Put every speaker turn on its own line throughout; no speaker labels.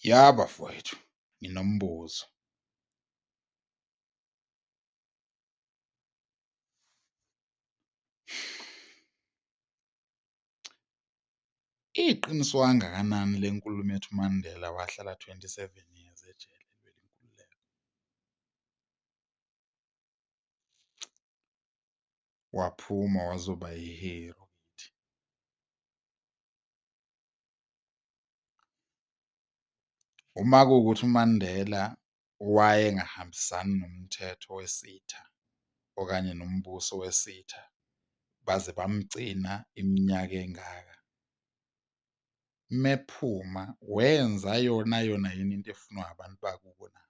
Ya bafowethu, nginombuzo. Iyiqiniso kangakanani lenkulumo uMandela wahlala 27 years ejele elwela inkululeko? Waphuma wazoba yihero kithi. Uma kuwukuthi uMandela wayengahambisani nomthetho wesitha okanye nombuso wesitha baze bamgcina iminyaka engaka, mephuma wenza yona yini into efunwa abantu bakubo na?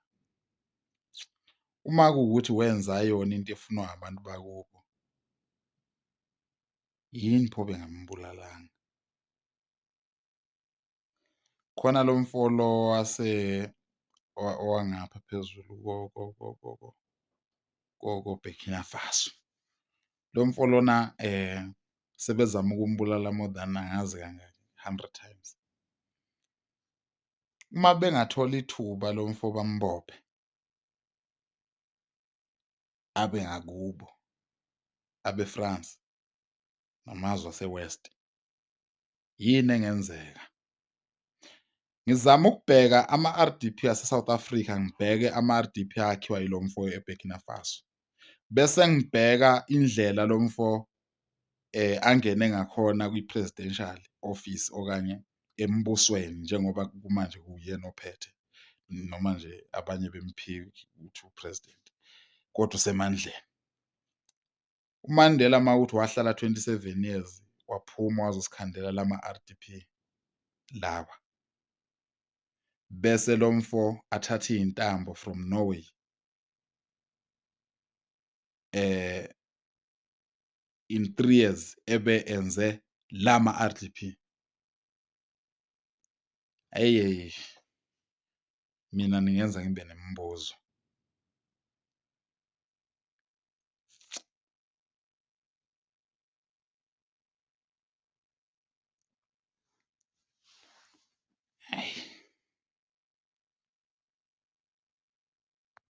Uma kuwukuthi wenza yona into efunwa abantu bakubo, yini pho bengambulalanga? Khona lo mfo lo owangapha phezulu ko-Burkina Faso. Lo mfo lona sebezama ukumbulala more than angazi kangaki 100 times. Uma bengathola ithuba lo mfo bambophe abe ngakubo, abe France namazwe ase-West, yini engenzeka? Ngizama ukubheka ama-R_D_P ase-South Africa, ngibheke ama-R_D_P akhiwa yilo mfo e-Burkina Faso, bese ngibheka indlela lo mfo angene ngakhona kwi-presidential office okanye embusweni, njengoba kumanje kuyena ophethe noma nje abanye bemphi ukuthi u-president kodwa usemandleni. UMandela mawukuthi wahlala 27 years waphuma wazozikhandela lama-R_D_P lawa, bese lo mfo athatha iy'ntambo from Norway in 3 years ebe enze lama-R_D_P. Mina ningenza ngibe nemibuzo.